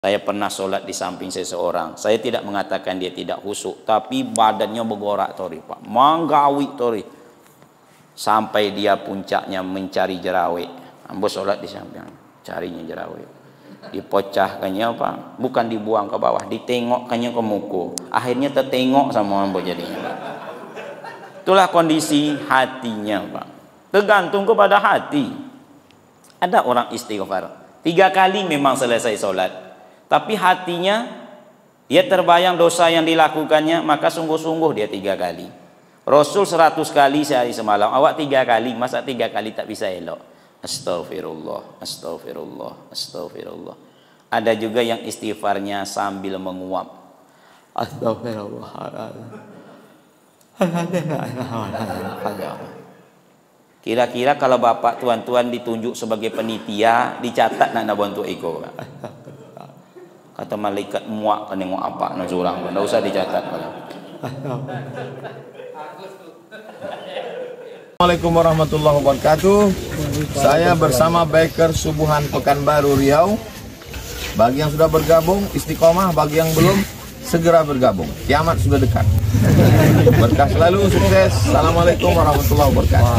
Saya pernah sholat di samping seseorang. Saya tidak mengatakan dia tidak khusyuk, tapi badannya bergorak tori, Pak. Manggawi tori. Sampai dia puncaknya mencari jerawat. Ambo sholat di samping, carinya jerawat. Dipecahkannya Pak, bukan dibuang ke bawah, ditengokkannya ke muka. Akhirnya tertengok sama ambo jadinya, Pak. Itulah kondisi hatinya, Pak. Tergantung kepada hati. Ada orang istighfar 3 kali memang selesai sholat, tapi hatinya dia terbayang dosa yang dilakukannya, maka sungguh-sungguh dia 3 kali. Rasul 100 kali sehari semalam, awak 3 kali, masa 3 kali tak bisa elok? Astagfirullah, astagfirullah, astagfirullah. Ada juga yang istighfarnya sambil menguap. Astagfirullah. Kira-kira kalau bapak tuan-tuan ditunjuk sebagai penitia, dicatat nak bantu iko. Kata malaikat muak kan nengok apa nak curang, enggak usah dicatat. Assalamualaikum warahmatullahi wabarakatuh. Saya bersama Biker Subuhan Pekanbaru Riau. Bagi yang sudah bergabung istiqomah, bagi yang belum segera bergabung. Kiamat sudah dekat. Berkah selalu, sukses. Assalamualaikum warahmatullahi wabarakatuh.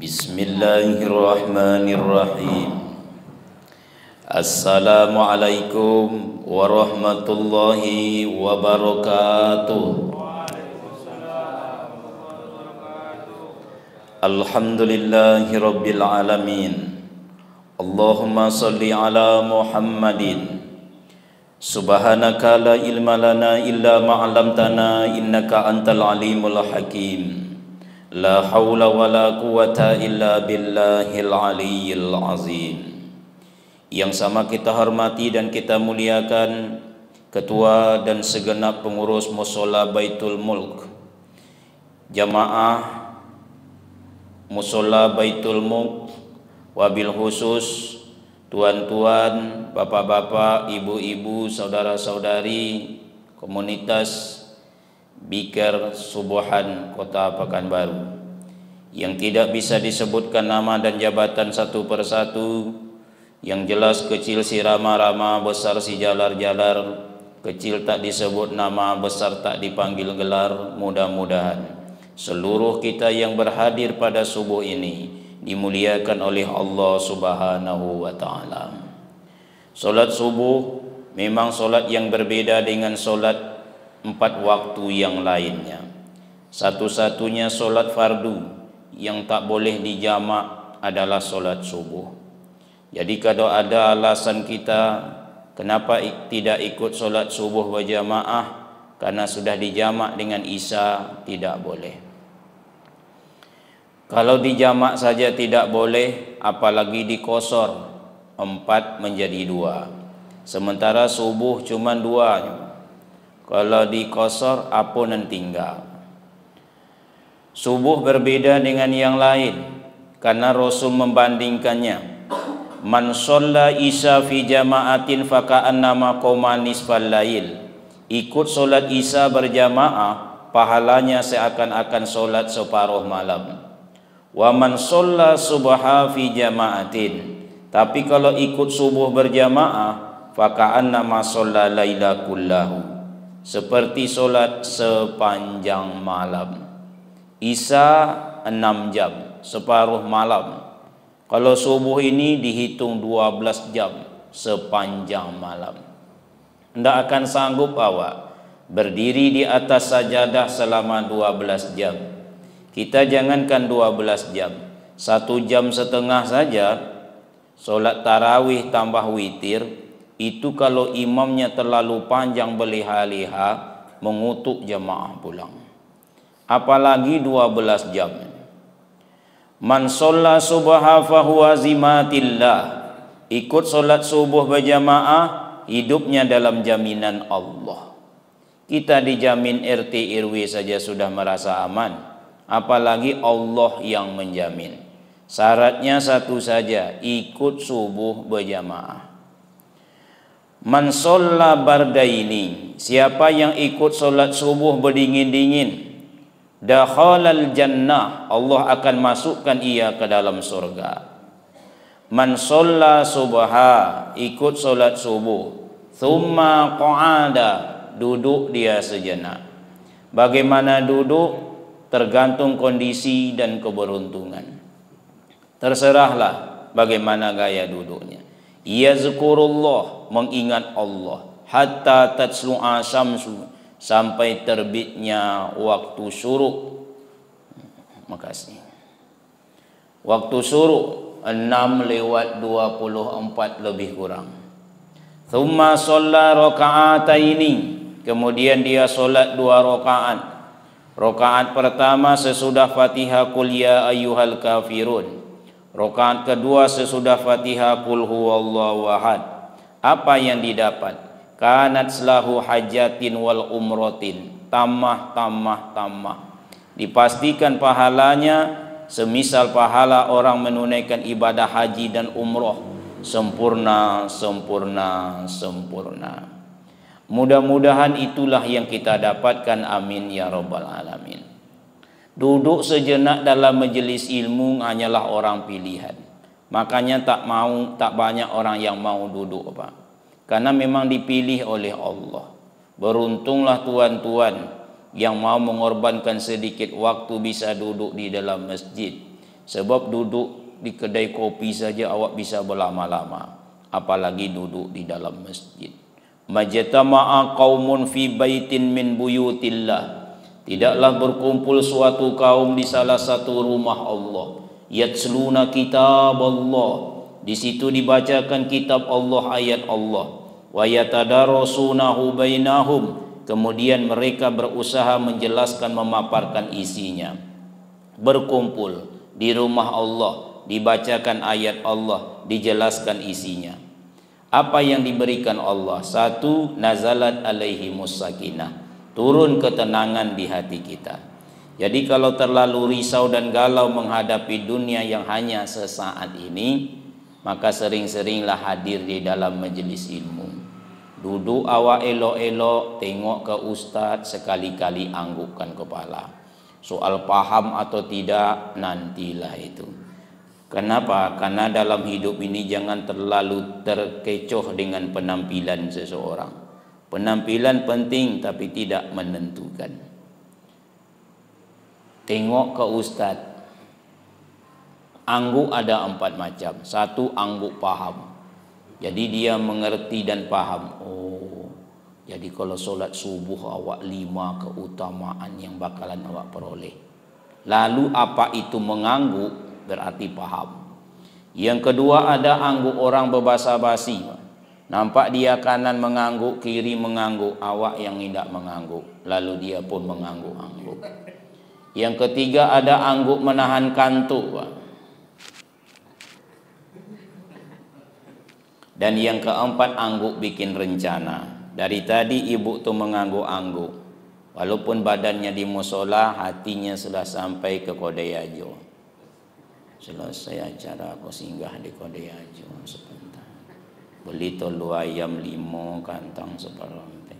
Bismillahirrahmanirrahim. Assalamualaikum warahmatullahi wabarakatuh. Alhamdulillahi rabbil alamin. Allahumma salli ala Muhammadin. Subhanaka la ilma lana illa ma 'allamtana innaka antal alimul hakim. La haula wala quwata illa billahil aliyyil azim. Yang sama kita hormati dan kita muliakan ketua dan segenap pengurus Mushola Baitul Mulk, jamaah Mushola Baitul Mulk, wabil khusus tuan-tuan, bapak-bapak, ibu-ibu, saudara-saudari komunitas Biker Subuhan Kota Pekanbaru yang tidak bisa disebutkan nama dan jabatan satu persatu, yang jelas kecil si rama-rama, besar si jalar-jalar, kecil tak disebut nama, besar tak dipanggil gelar. Mudah-mudahan seluruh kita yang berhadir pada subuh ini dimuliakan oleh Allah Subhanahu wa ta'ala. Solat subuh memang solat yang berbeda dengan solat 4 waktu yang lainnya. Satu-satunya solat fardu yang tak boleh dijamak adalah solat subuh. Jadi kalau ada alasan kita kenapa tidak ikut solat subuh berjamaah karena sudah dijamak dengan isya, tidak boleh. Kalau dijamak saja tidak boleh, apalagi dikosor 4 menjadi 2. Sementara subuh cuma 2. Kalau dikosor apa nan tinggal. Subuh berbeda dengan yang lain karena Rasul membandingkannya. Man shalla isya fi jama'atin faka'annama qoma nisfal lail. Ikut solat isya berjamaah, pahalanya seakan-akan solat separuh malam. Wa man shalla subha fi jama'atin. Tapi kalau ikut subuh berjamaah, faka'annama shalla laila kullahu. Seperti solat sepanjang malam. Isya 6 jam, separuh malam. Kalau subuh ini dihitung 12 jam, sepanjang malam. Tidak akan sanggup awak berdiri di atas sajadah selama 12 jam. Kita jangankan 12 jam, 1,5 jam saja solat tarawih tambah witir. Itu kalau imamnya terlalu panjang berleha-leha, mengutuk jemaah pulang. Apalagi 12 jam. Man shalla subha fahuwa zimatillah. Ikut solat subuh berjamaah, hidupnya dalam jaminan Allah. Kita dijamin RT RW saja sudah merasa aman, apalagi Allah yang menjamin. Syaratnya satu saja, ikut subuh berjamaah. Man shalla bardaini, siapa yang ikut solat subuh berdingin-dingin, dakhalal jannah, Allah akan masukkan ia ke dalam surga. Man shalla subha, ikut solat subuh, thumma qa'ada, duduk dia sejenak. Bagaimana duduk tergantung kondisi dan keberuntungan. Terserahlah bagaimana gaya duduknya. Yazkurullah, mengingat Allah, hatta tatslu'a syamsu, sampai terbitnya waktu syuruk. Makasih. Waktu syuruk 6:24 lebih kurang. Thumma shalla raka'ataini, kemudian dia solat 2 rakaat. Rakaat pertama sesudah Fatihah qul ya ayyuhal kafirun. Rakaat kedua sesudah Fatihah qul huwallahu ahad. Apa yang didapat? Kanat lahu hajatin wal umratin, tamah. Dipastikan pahalanya semisal pahala orang menunaikan ibadah haji dan umroh, sempurna. Mudah-mudahan itulah yang kita dapatkan, amin ya rabbal alamin. Duduk sejenak dalam majelis ilmu hanyalah orang pilihan. Makanya tak banyak orang yang mau duduk, Pak. Karena memang dipilih oleh Allah. Beruntunglah tuan-tuan yang mau mengorbankan sedikit waktu bisa duduk di dalam masjid. Sebab duduk di kedai kopi saja awak bisa berlama-lama, apalagi duduk di dalam masjid. Majtama'a qaumun fi baitin min buyutillah, tidaklah berkumpul suatu kaum di salah satu rumah Allah. Yatsluna kitab Allah, di situ dibacakan kitab Allah, ayat Allah. Wa yatadarasunahu bainahum, kemudian mereka berusaha menjelaskan, memaparkan isinya. Berkumpul di rumah Allah, dibacakan ayat Allah, dijelaskan isinya. Apa yang diberikan Allah? 1. Nazalat alaihimus sakinah, turun ketenangan di hati kita. Jadi kalau terlalu risau dan galau menghadapi dunia yang hanya sesaat ini, maka sering-seringlah hadir di dalam majelis ilmu. Duduk awak elok-elok, tengok ke ustaz, sekali-kali anggukkan kepala. Soal paham atau tidak, nantilah itu. Kenapa? Karena dalam hidup ini jangan terlalu terkecoh dengan penampilan seseorang. Penampilan penting tapi tidak menentukan. Tengok ke ustaz. Angguk ada 4 macam. 1, angguk paham. Jadi dia mengerti dan paham. Oh, jadi kalau solat subuh awak 5 keutamaan yang bakalan awak peroleh. Lalu apa itu mengangguk? Berarti paham. Yang kedua ada angguk orang berbasa-basi. Nampak dia kanan mengangguk, kiri mengangguk, awak yang tidak mengangguk. Lalu dia pun mengangguk-angguk. Yang ketiga ada angguk menahan kantuk. Dan yang keempat angguk bikin rencana. Dari tadi ibu tuh mengangguk-angguk. Walaupun badannya di musola, hatinya sudah sampai ke Kodeyajo. Selesai acara aku singgah di Kodeyajo sebentar. Beli tolu ayam 5 kantong seperempat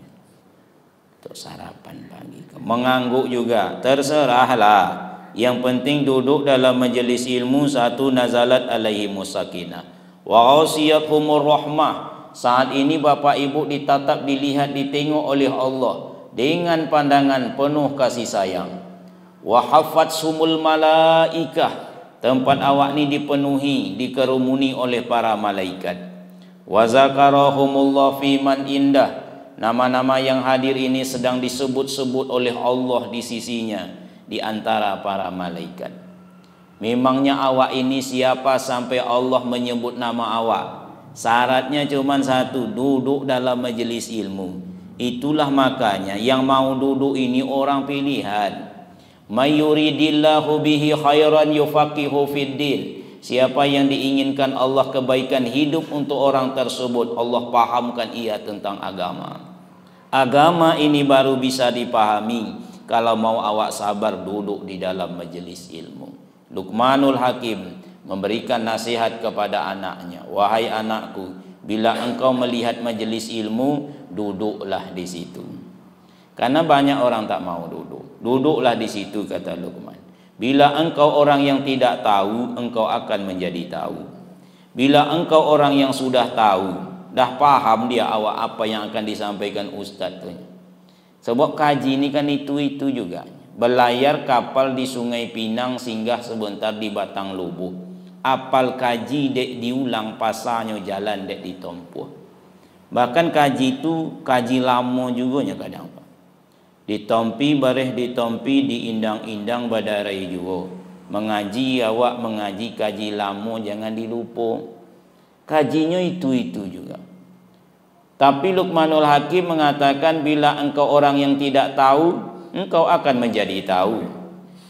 untuk sarapan pagi. Mengangguk juga, terserahlah. Yang penting duduk dalam majelis ilmu. 1. Nazalat alaihimus sakinah wa ghasiyatuhumur rahmah. Saat ini bapak ibu ditatap, dilihat, ditengok oleh Allah dengan pandangan penuh kasih sayang. Wa haffatsumul malaikah, tempat awak ni dipenuhi, dikerumuni oleh para malaikat. Wa zakarahumullah fi man indah, nama-nama yang hadir ini sedang disebut-sebut oleh Allah di sisinya di antara para malaikat. Memangnya awak ini siapa sampai Allah menyebut nama awak? Syaratnya cuma 1, duduk dalam majelis ilmu. Itulah makanya yang mau duduk ini orang pilihan. May yuridillahu bihi khairan yufaqihu fiddin. Siapa yang diinginkan Allah kebaikan hidup untuk orang tersebut, Allah pahamkan ia tentang agama. Agama ini baru bisa dipahami kalau mau awak sabar duduk di dalam majelis ilmu. Luqmanul Hakim memberikan nasihat kepada anaknya, wahai anakku, bila engkau melihat majelis ilmu, duduklah di situ. Karena banyak orang tak mau duduk. Duduklah di situ, kata Luqman. Bila engkau orang yang tidak tahu, engkau akan menjadi tahu. Bila engkau orang yang sudah tahu, dah paham dia awak apa yang akan disampaikan ustaz tu. Sebab kaji ini kan itu juga. Berlayar kapal di Sungai Pinang, singgah sebentar di Batang Lubuh. Apal kaji dek diulang, pasanya jalan dek ditempuh. Bahkan kaji itu kaji lama juga kadang pak. Ditompi bareh ditompi diindang-indang badarai juga. Mengaji awak mengaji kaji lama jangan dilupa. Kajinya itu juga. Tapi Luqmanul Hakim mengatakan bila engkau orang yang tidak tahu, engkau akan menjadi tahu.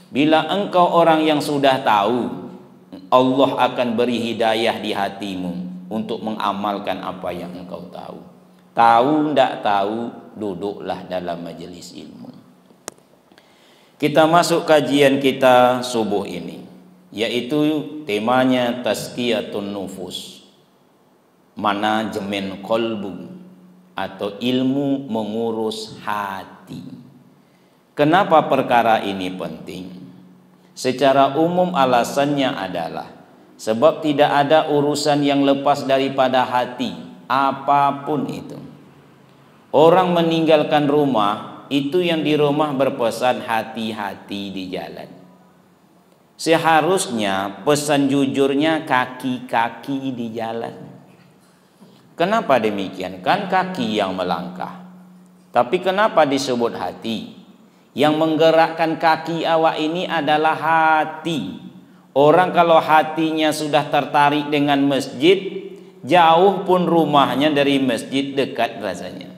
Bila engkau orang yang sudah tahu, Allah akan beri hidayah di hatimu untuk mengamalkan apa yang engkau tahu. Tahu ndak tahu, duduklah dalam majelis ilmu. Kita masuk kajian kita subuh ini, yaitu temanya tazkiyatun nufus, manajemen kolbu atau ilmu mengurus hati. Kenapa perkara ini penting? Secara umum alasannya adalah sebab tidak ada urusan yang lepas daripada hati, apapun itu. Orang meninggalkan rumah, itu yang di rumah berpesan hati-hati di jalan. Seharusnya pesan jujurnya kaki-kaki di jalan. Kenapa demikian? Kan kaki yang melangkah. Tapi kenapa disebut hati? Yang menggerakkan kaki awak ini adalah hati. Orang kalau hatinya sudah tertarik dengan masjid, jauh pun rumahnya dari masjid dekat rasanya.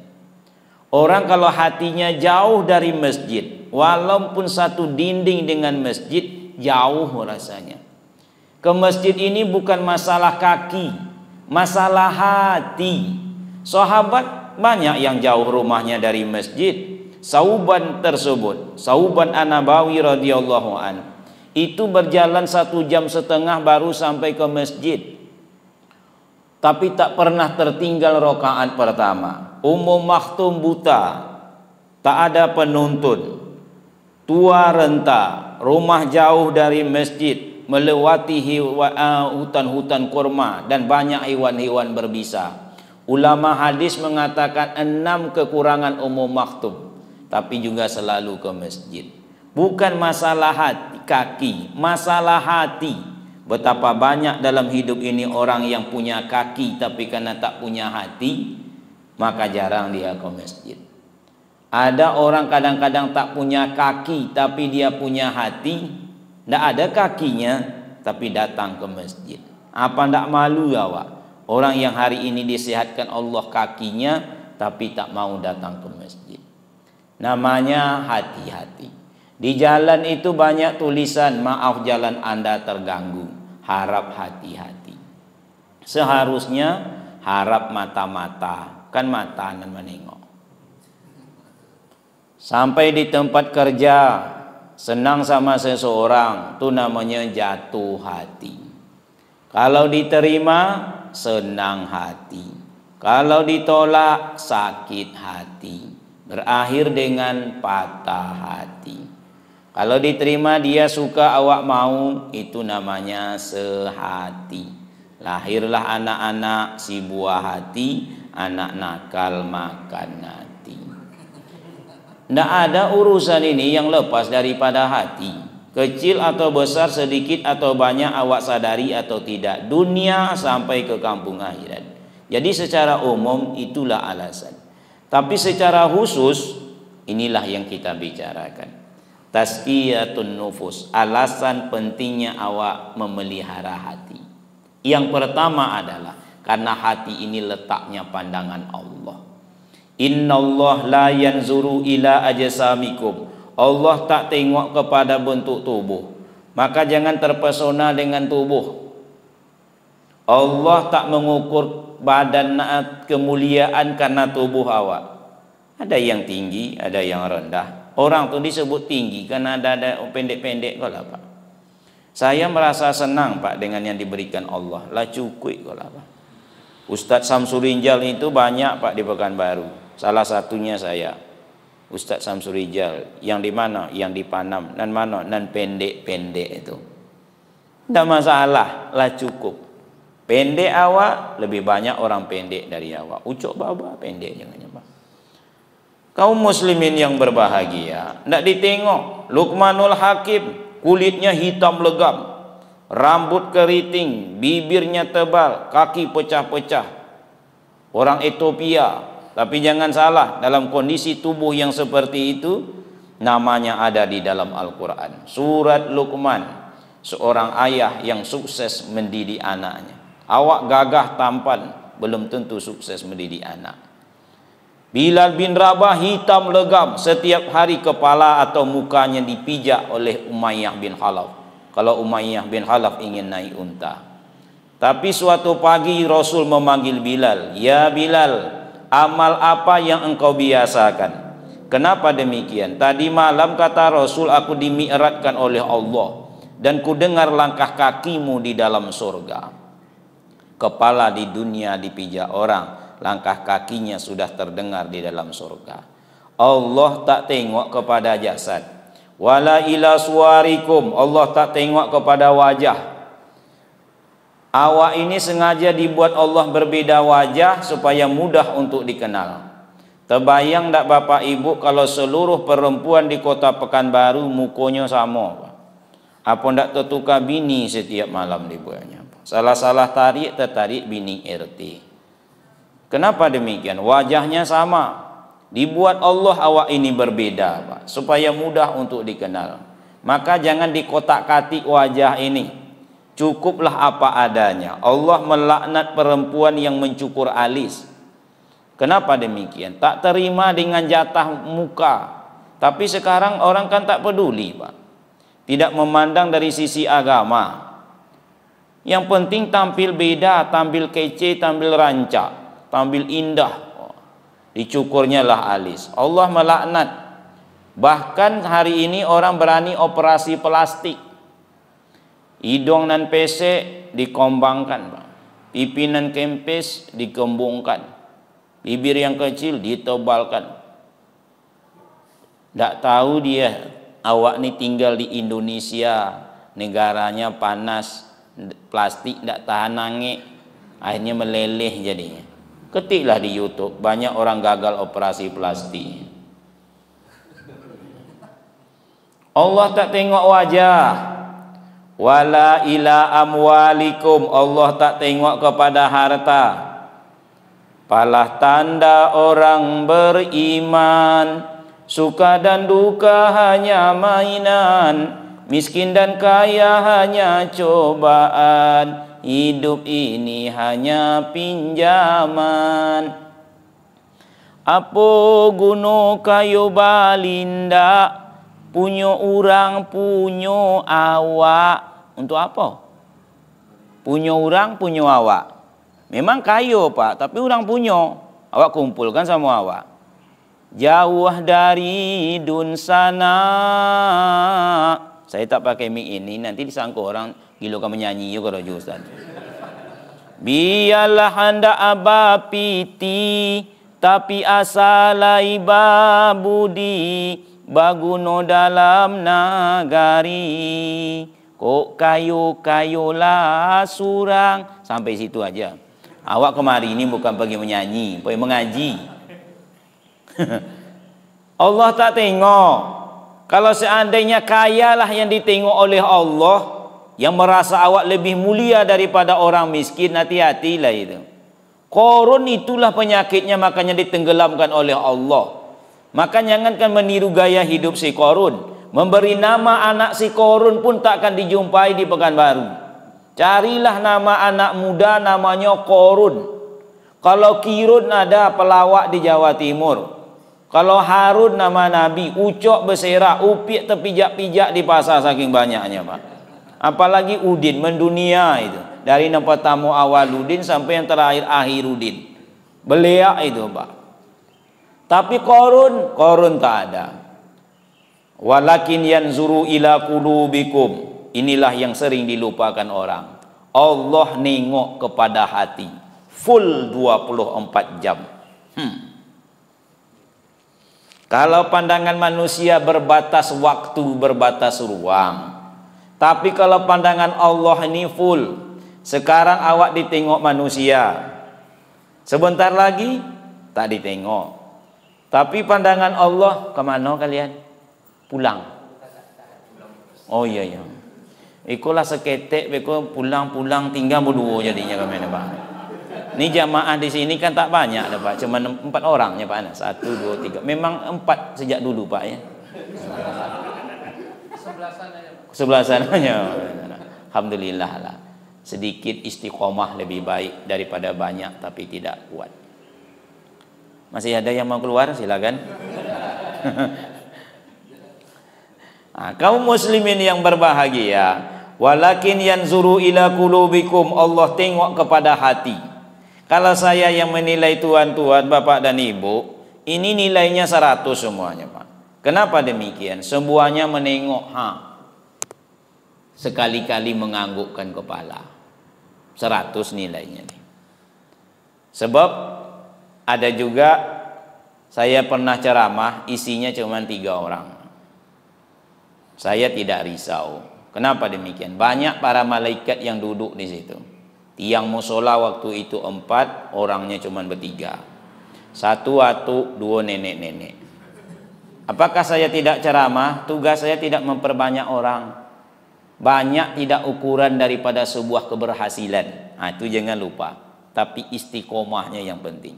Orang kalau hatinya jauh dari masjid, walaupun satu dinding dengan masjid, jauh rasanya. Ke masjid ini bukan masalah kaki, masalah hati. Sahabat banyak yang jauh rumahnya dari masjid. Sauban tersebut, Sauban An-Nabawi radhiyallahu an, itu berjalan 1,5 jam baru sampai ke masjid. Tapi tak pernah tertinggal rakaat pertama. Umum maktum buta, tak ada penuntun, tua renta, rumah jauh dari masjid, melewati hutan-hutan kurma dan banyak hewan-hewan berbisa. Ulama hadis mengatakan 6 kekurangan umum maktum, tapi juga selalu ke masjid. Bukan masalah hati, kaki, masalah hati. Betapa banyak dalam hidup ini orang yang punya kaki tapi karena tak punya hati, maka jarang dia ke masjid. Ada orang kadang-kadang tak punya kaki tapi dia punya hati, tidak ada kakinya tapi datang ke masjid. Apa tidak malu awak? Orang yang hari ini disehatkan Allah kakinya tapi tak mau datang ke masjid. Namanya hati-hati. Di jalan itu banyak tulisan, maaf jalan Anda terganggu, harap hati-hati. Seharusnya harap mata-mata, kan mata nan menengok. Sampai di tempat kerja senang sama seseorang, itu namanya jatuh hati. Kalau diterima senang hati, kalau ditolak sakit hati, berakhir dengan patah hati. Kalau diterima dia suka awak mau, itu namanya sehati. Lahirlah anak-anak si buah hati, anak nakal makan hati. Tidak ada urusan ini yang lepas daripada hati. Kecil atau besar, sedikit atau banyak awak sadari atau tidak, dunia sampai ke kampung akhirat. Jadi secara umum itulah alasan. Tapi secara khusus inilah yang kita bicarakan. Tazkiyatun nufus, alasan pentingnya awak memelihara hati. Yang pertama adalah karena hati ini letaknya pandangan Allah. Innallah la yanzuru ila ajsamikum. Allah tak tengok kepada bentuk tubuh. Maka jangan terpesona dengan tubuh. Allah tak mengukur badan kemuliaan karena tubuh awak. Ada yang tinggi, ada yang rendah. Orang tu disebut tinggi karena ada pendek-pendek kau lah Pak. Saya merasa senang Pak dengan yang diberikan Allah. Lah cukup kau lah Pak. Ustadz Samsul Rinjal itu banyak Pak di Pekanbaru. Salah satunya saya. Ustaz Samsul Rijal, yang di mana? Yang di Panam. Nan mana? Nan pendek-pendek itu. Tidak masalah, lah cukup. Pendek awak, lebih banyak orang pendek dari awak. Ucok baba pendek jangan nyapa. Kaum muslimin yang berbahagia, tidak ditengok Luqmanul Hakim, kulitnya hitam legam, rambut keriting, bibirnya tebal, kaki pecah-pecah. Orang Ethiopia. Tapi jangan salah, dalam kondisi tubuh yang seperti itu, namanya ada di dalam Al-Quran. Surat Luqman, seorang ayah yang sukses mendidik anaknya. Awak gagah tampan, belum tentu sukses mendidik anak. Bilal bin Rabah hitam legam, setiap hari kepala atau mukanya dipijak oleh Umayyah bin Khalaf. Kalau Umayyah bin Khalaf ingin naik unta. Tapi suatu pagi Rasul memanggil Bilal, "Ya Bilal, amal apa yang engkau biasakan?" Kenapa demikian? Tadi malam kata Rasul, aku dimi'ratkan oleh Allah dan ku dengar langkah kakimu di dalam surga. Kepala di dunia dipijak orang, langkah kakinya sudah terdengar di dalam surga. Allah tak tengok kepada jasad. Wala ila suwarikum, Allah tak tengok kepada wajah. Awak ini sengaja dibuat Allah berbeda wajah supaya mudah untuk dikenal. Terbayang tak Bapak Ibu kalau seluruh perempuan di kota Pekanbaru mukonya sama? Apa ndak tertukar bini setiap malam dibuatnya? Salah-salah tarik tertarik bini RT. Kenapa demikian? Wajahnya sama. Dibuat Allah awak ini berbeda, Pak, supaya mudah untuk dikenal. Maka jangan dikotak-katik wajah ini. Cukuplah apa adanya. Allah melaknat perempuan yang mencukur alis. Kenapa demikian? Tak terima dengan jatah muka. Tapi sekarang orang kan tak peduli, Pak. Tidak memandang dari sisi agama. Yang penting tampil beda, tampil kece, tampil rancak, tampil indah. Dicukurnya lah alis. Allah melaknat. Bahkan hari ini orang berani operasi plastik. Hidung nan pesek dikombangkan, Pak. Pipi nan kempes dikembungkan. Bibir yang kecil ditebalkan. Tak tahu dia awak ni tinggal di Indonesia, negaranya panas, plastik tak tahan nangik, akhirnya meleleh jadinya. Ketiklah di YouTube, banyak orang gagal operasi plastik. Allah tak tengok wajah. Wala ila amwalikum, Allah tak tengok kepada harta. Palah tanda orang beriman, suka dan duka hanya mainan, miskin dan kaya hanya cobaan, hidup ini hanya pinjaman. Apa guna kayu balinda, punyo orang punyo awak. Untuk apa? Punyo orang punyo awak. Memang kayu, Pak, tapi orang punyo. Awak kumpulkan sama awak. Jauh dari dun sana. Saya tak pakai mic ini, nanti disangka orang gila kan menyanyi juga Raja Ustaz. Biarlah anda abapiti, tapi asalai babudi, baguno dalam nagari. Kok kayu-kayulah surang. Sampai situ aja. Awak kemari ini bukan pergi menyanyi, pergi mengaji. Allah tak tengok. Kalau seandainya kayalah yang ditengok oleh Allah, yang merasa awak lebih mulia daripada orang miskin, hati-hatilah itu. Korun itulah penyakitnya, makanya ditenggelamkan oleh Allah. Maka jangankan meniru gaya hidup si Korun. Memberi nama anak si Korun pun takkan dijumpai di Pekanbaru. Carilah nama anak muda namanya Korun. Kalau Kirun ada pelawak di Jawa Timur. Kalau Harun nama Nabi, Ucok berserak, Upik terpijak-pijak di pasar saking banyaknya, Pak. Apalagi Udin mendunia itu. Dari yang pertama Awaludin sampai yang terakhir Akhirudin. Beliak itu, Pak. Tapi Korun tak ada. Walakin yanzuru ila qulubikum. Inilah yang sering dilupakan orang. Allah nengok kepada hati. Full 24 jam. Kalau pandangan manusia berbatas waktu, berbatas ruang. Tapi kalau pandangan Allah ini full. Sekarang awak ditengok manusia, sebentar lagi tak ditengok. Tapi pandangan Allah, kemana kalian? Pulang. Oh iya iya. Ikulah seketek, beko pulang tinggal berdua jadinya kami Pak. Ini jamaah di sini kan tak banyak dah Pak, cuma 4 orangnya Pak Anas. 1, 2, 3. Memang 4 sejak dulu Pak ya. Sebelah sananya. Alhamdulillah lah. Sedikit istiqomah lebih baik daripada banyak tapi tidak kuat. Masih ada yang mau keluar? Silakan. Nah, kaum muslimin yang berbahagia, walakin yanzuru ila qulubikum, Allah tengok kepada hati. Kalau saya yang menilai tuan-tuan, bapak dan ibu, ini nilainya 100 semuanya Pak. Kenapa demikian? Semuanya menengok sekali-kali menganggukkan kepala. 100 nilainya nih. Sebab ada juga saya pernah ceramah isinya cuma 3 orang. Saya tidak risau. Kenapa demikian? Banyak para malaikat yang duduk di situ. Tiang musola waktu itu 4, orangnya cuma 3. 1 atuk, 2 nenek-nenek. Apakah saya tidak ceramah? Tugas saya tidak memperbanyak orang. Banyak tidak ukuran daripada sebuah keberhasilan. Nah, itu jangan lupa. Tapi istiqomahnya yang penting.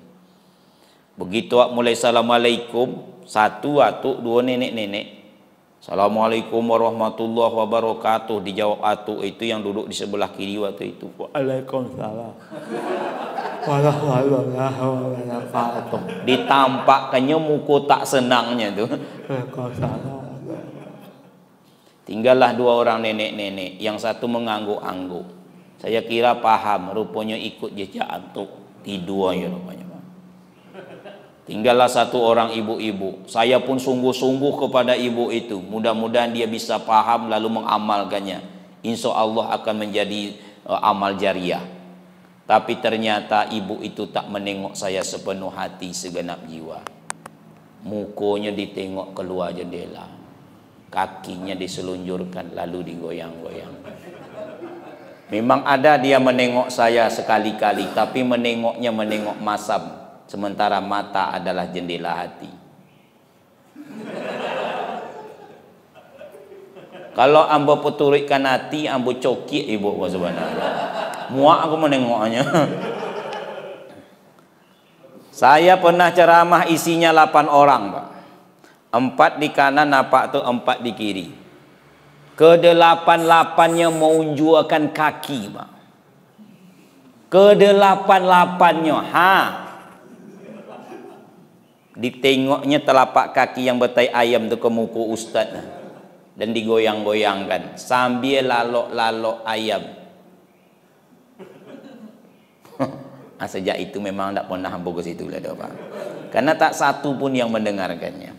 Begitu mulai assalamualaikum, 1 atuk, 2 nenek-nenek. Assalamualaikum warahmatullahi wabarakatuh. Dijawab atuk itu yang duduk di sebelah kiri waktu itu. Waalaikumsalam warahmatullahi wabarakatuh. Ditampakkannya muka tak senangnya tuh. Tinggallah 2 orang nenek-nenek. Yang 1 mengangguk-angguk. Saya kira paham, rupanya ikut jejak atuk. Tidur ya rupanya. Tinggallah 1 orang ibu-ibu. Saya pun sungguh-sungguh kepada ibu itu. Mudah-mudahan dia bisa paham lalu mengamalkannya. Insya Allah akan menjadi amal jariah. Tapi ternyata ibu itu tak menengok saya sepenuh hati, segenap jiwa. Mukanya ditengok keluar jendela. Kakinya diselunjurkan lalu digoyang-goyang. Memang ada dia menengok saya sekali-kali, tapi menengoknya menengok masam. Sementara mata adalah jendela hati. Kalau ambo peturikan hati, ambo cokik ibu sebenarnya. Muak aku menengoknya. Saya pernah ceramah isinya 8 orang Pak. 4 di kanan, napak tuh 4 di kiri. Ke-8-8-nya menunjukkan kaki Pak. Ke-8-8-nya ditengoknya telapak kaki yang betai ayam itu ke muka ustaz dan digoyang-goyangkan sambil lalok-lalok ayam. Sejak itu memang tidak pernah hampa ke situ lah Pak. Karena tak satu pun yang mendengarkannya.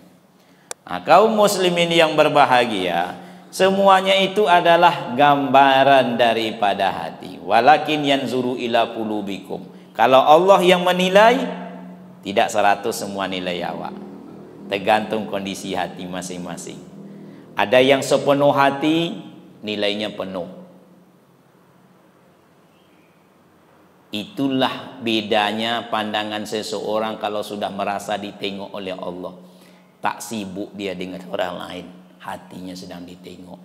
Kaum muslimin yang berbahagia, semuanya itu adalah gambaran daripada hati. Walakin yanzuru ila qulubikum. Kalau Allah yang menilai, tidak 100 semua nilai awak. Tergantung kondisi hati masing-masing. Ada yang sepenuh hati, nilainya penuh. Itulah bedanya pandangan seseorang kalau sudah merasa ditengok oleh Allah. Tak sibuk dia dengan orang lain. Hatinya sedang ditengok.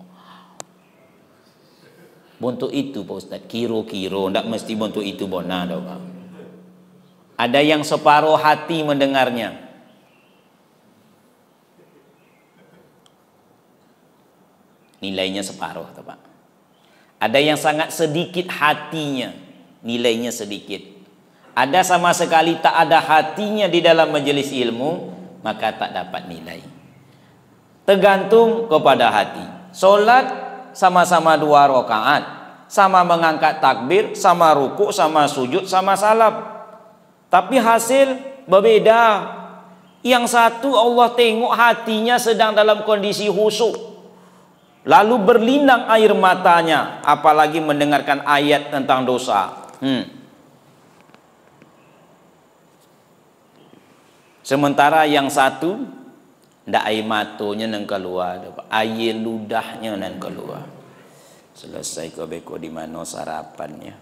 Bentuk itu Pak Ustaz, kiro-kiro. Tidak mesti bentuk itu benar Pak. Ada yang separuh hati mendengarnya. Nilainya separuh, Pak. Ada yang sangat sedikit hatinya, nilainya sedikit. Ada sama sekali tak ada hatinya di dalam majelis ilmu, maka tak dapat nilai. Tergantung kepada hati. Solat sama-sama 2 rakaat, sama mengangkat takbir, sama ruku, sama sujud, sama salam. Tapi hasil berbeda. Yang satu Allah tengok hatinya sedang dalam kondisi khusyuk, lalu berlinang air matanya, apalagi mendengarkan ayat tentang dosa. Sementara yang satu Ndak air matonya nang keluar, air ludahnya nang keluar. Selesai kau beko di mana sarapannya.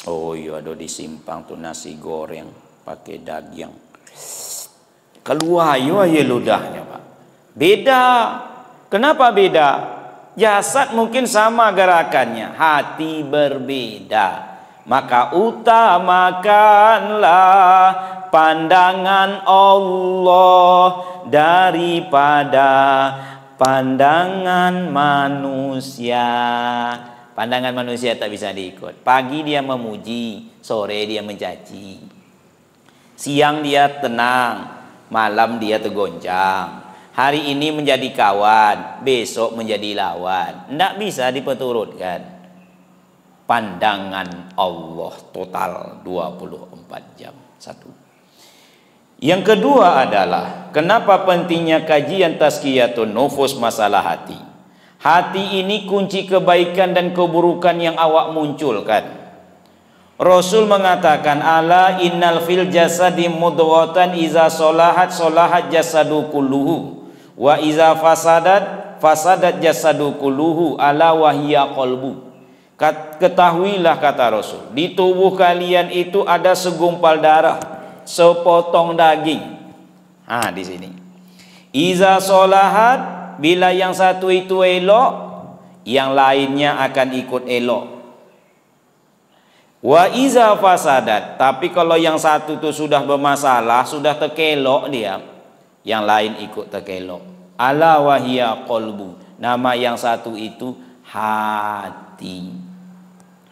Oh iya, ada di simpang tuh nasi goreng pakai daging. Keluar yo air ludahnya, Pak. Beda. Kenapa beda? Jasad mungkin sama gerakannya, hati berbeda. Maka utamakanlah pandangan Allah daripada pandangan manusia. Pandangan manusia tak bisa diikut. Pagi dia memuji, sore dia mencaci. Siang dia tenang, malam dia tergoncang. Hari ini menjadi kawan, besok menjadi lawan. Tidak bisa diperturutkan. Pandangan Allah total 24 jam. Satu. Yang kedua adalah kenapa pentingnya kajian tazkiyatun nufus masalah hati. Hati ini kunci kebaikan dan keburukan yang awak munculkan. Rasul mengatakan, ala innal fil jasadi mudghatan iza solahat solahat jasadu kulluhu wa iza fasadat fasadat jasadu kulluhu ala wahiyya qalbu. Ketahuilah, kata Rasul, di tubuh kalian itu ada segumpal darah, sepotong daging. Di sini. Iza solahat, bila yang satu itu elok, yang lainnya akan ikut elok. Wa iza fasadat, tapi kalau yang satu itu sudah bermasalah, sudah terkelok dia, yang lain ikut terkelok. Ala wahiyya qalbu, nama yang satu itu hati.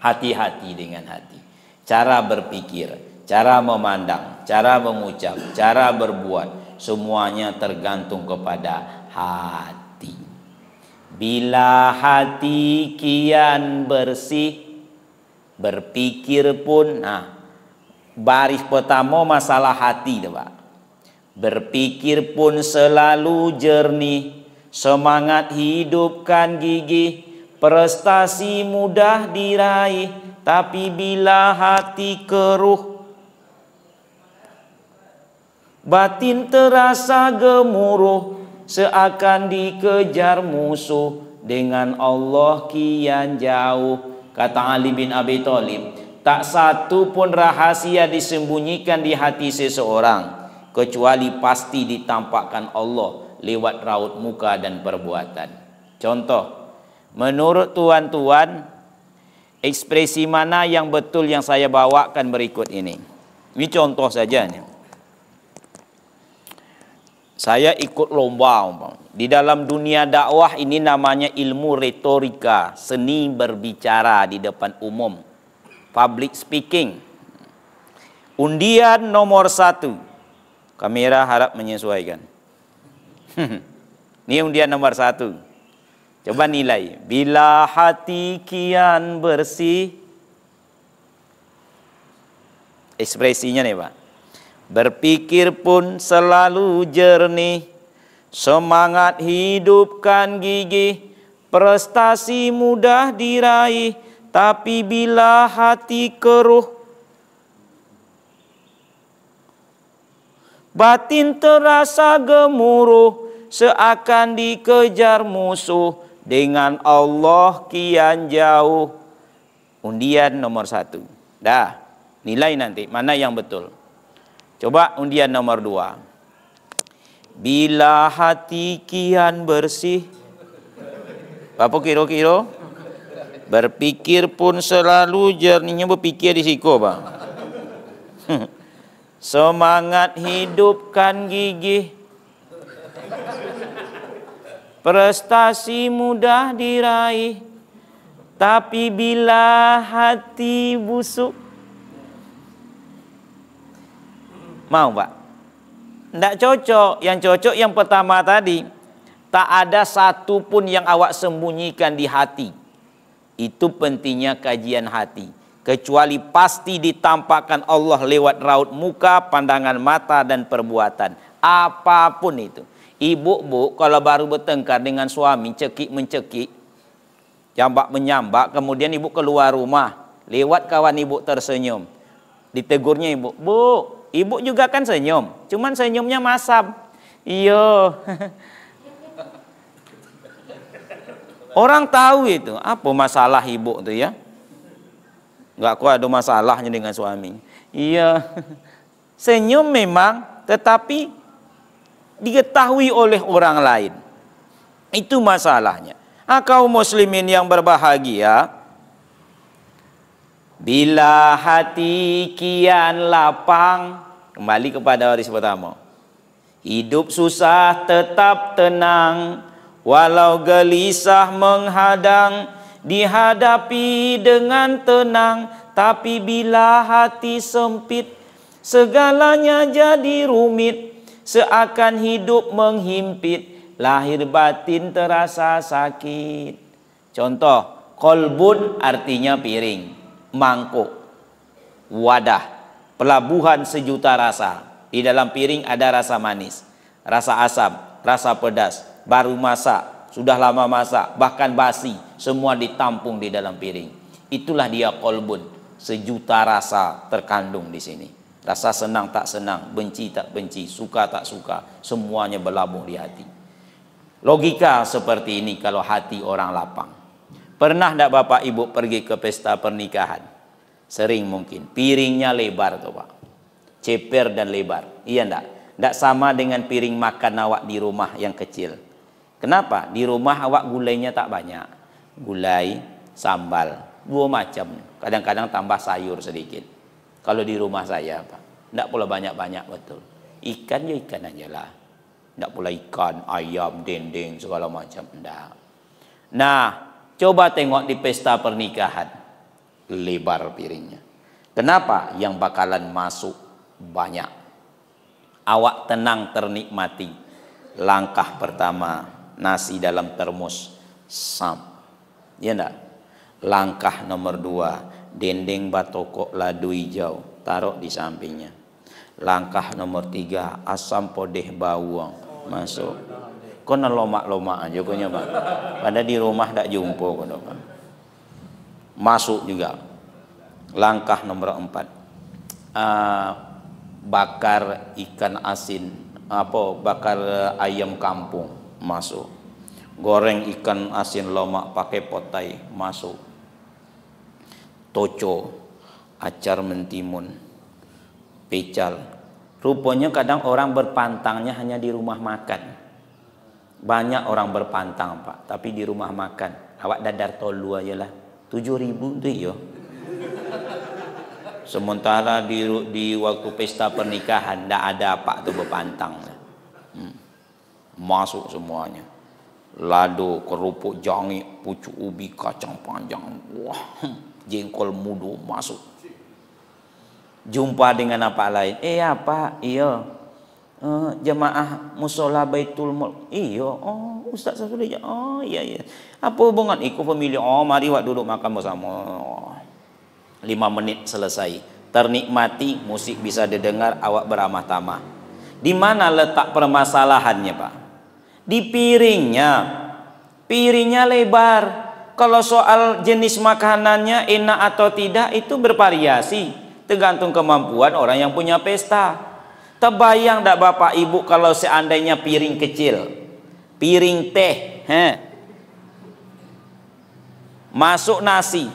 Hati-hati dengan hati. Cara berpikir, cara memandang, cara mengucap, cara berbuat, semuanya tergantung kepada hati. Bila hati kian bersih, berpikir pun, baris pertama masalah hati, Pak. Berpikir pun selalu jernih, semangat hidupkan gigih, prestasi mudah diraih, tapi bila hati keruh, batin terasa gemuruh, seakan dikejar musuh, dengan Allah kian jauh. Kata Ali bin Abi Thalib, tak satu pun rahasia disembunyikan di hati seseorang, kecuali pasti ditampakkan Allah lewat raut muka dan perbuatan. Contoh, menurut tuan-tuan, ekspresi mana yang betul yang saya bawakan berikut ini? Ini contoh saja nih. Saya ikut lomba. Di dalam dunia dakwah ini namanya ilmu retorika, seni berbicara di depan umum, public speaking. Undian nomor 1. Kamera harap menyesuaikan. Ini undian nomor 1. Coba nilai. Bila hati kian bersih, ekspresinya nih, Pak. Berpikir pun selalu jernih, semangat hidupkan gigih, prestasi mudah diraih, tapi bila hati keruh, batin terasa gemuruh, seakan dikejar musuh, dengan Allah kian jauh. Undian nomor 1. Dah, nilai nanti mana yang betul. Coba undian nomor 2. Bila hati kian bersih, apa kira-kira? Berpikir pun selalu jernihnya, berpikir di siku, Bang. Semangat hidupkan gigih, prestasi mudah diraih, tapi bila hati busuk, mau, Pak? Tidak cocok. Yang cocok yang pertama tadi. Tak ada satu pun yang awak sembunyikan di hati. Itu pentingnya kajian hati. Kecuali pasti ditampakkan Allah lewat raut muka, pandangan mata, dan perbuatan. Apapun itu. Ibu, Bu, kalau baru bertengkar dengan suami, cekik mencekik, jambak menyambak, kemudian ibu keluar rumah, lewat kawan ibu tersenyum, ditegurnya ibu, Bu, ibu juga kan senyum, cuman senyumnya masam. Iya. Orang tahu itu. Apa masalah ibu tuh ya? Nggak kuat ada masalahnya dengan suami. Iya. Senyum memang, tetapi diketahui oleh orang lain. Itu masalahnya. Kaum muslimin yang berbahagia, bila hati kian lapang, kembali kepada baris pertama. Hidup susah tetap tenang, walau gelisah menghadang, dihadapi dengan tenang. Tapi bila hati sempit, segalanya jadi rumit, seakan hidup menghimpit, lahir batin terasa sakit. Contoh, kolbun artinya piring, mangkuk, wadah, pelabuhan sejuta rasa. Di dalam piring ada rasa manis, rasa asam, rasa pedas, baru masak, sudah lama masak, bahkan basi, semua ditampung di dalam piring. Itulah dia kolbun, sejuta rasa terkandung di sini. Rasa senang tak senang, benci tak benci, suka tak suka, semuanya berlabuh di hati. Logika seperti ini kalau hati orang lapang. Pernah tidak Bapak Ibu pergi ke pesta pernikahan? Sering mungkin. Piringnya lebar tuh Pak. Ceper dan lebar. Iya enggak? Enggak sama dengan piring makan awak di rumah yang kecil. Kenapa? Di rumah awak gulainya tak banyak. Gulai, sambal, dua macam. Kadang-kadang tambah sayur sedikit. Kalau di rumah saya Pak, enggak pula banyak-banyak betul. Ikan ya ikan aja lah. Enggak pula ikan, ayam, dendeng, segala macam. Enggak. Nah, coba tengok di pesta pernikahan. Lebar piringnya. Kenapa? Yang bakalan masuk banyak. Awak tenang ternikmati. Langkah pertama, nasi dalam termos, sam. Ya enggak? Langkah nomor 2, dendeng batokok ladu hijau, taruh di sampingnya. Langkah nomor 3, asam podeh bawang, masuk. Kau lomak-lomak aja kau nyoba. Pada di rumah tak jumpa kau Pak. Masuk juga. Langkah nomor 4, bakar ikan asin, bakar ayam kampung, masuk. Goreng ikan asin lomak pakai potai, masuk. Toco, acar mentimun, pecal. Rupanya kadang orang berpantangnya hanya di rumah makan. Banyak orang berpantang Pak, tapi di rumah makan. Awak dadar tolu aja lah, 7.000 tuh yo. Sementara di waktu pesta pernikahan tidak ada apa tuh berpantang. Masuk semuanya. Lado, kerupuk jangi, pucuk ubi, kacang panjang, wah, jengkol mudo masuk. Jumpa dengan apa lain? Apa? Iya. Jemaah musola Baitul Mulk. Iya. Oh, Ustaz sudah. Oh, iya. Apa hubungan ikut pemilih? Oh, mari wak duduk makan bersama. 5 menit selesai. Ternikmati, musik bisa didengar, awak beramah tamah. Di mana letak permasalahannya Pak? Di piringnya. Piringnya lebar. Kalau soal jenis makanannya enak atau tidak itu bervariasi, tergantung kemampuan orang yang punya pesta. Terbayang tak Bapak Ibu kalau seandainya piring kecil, piring teh, masuk nasi,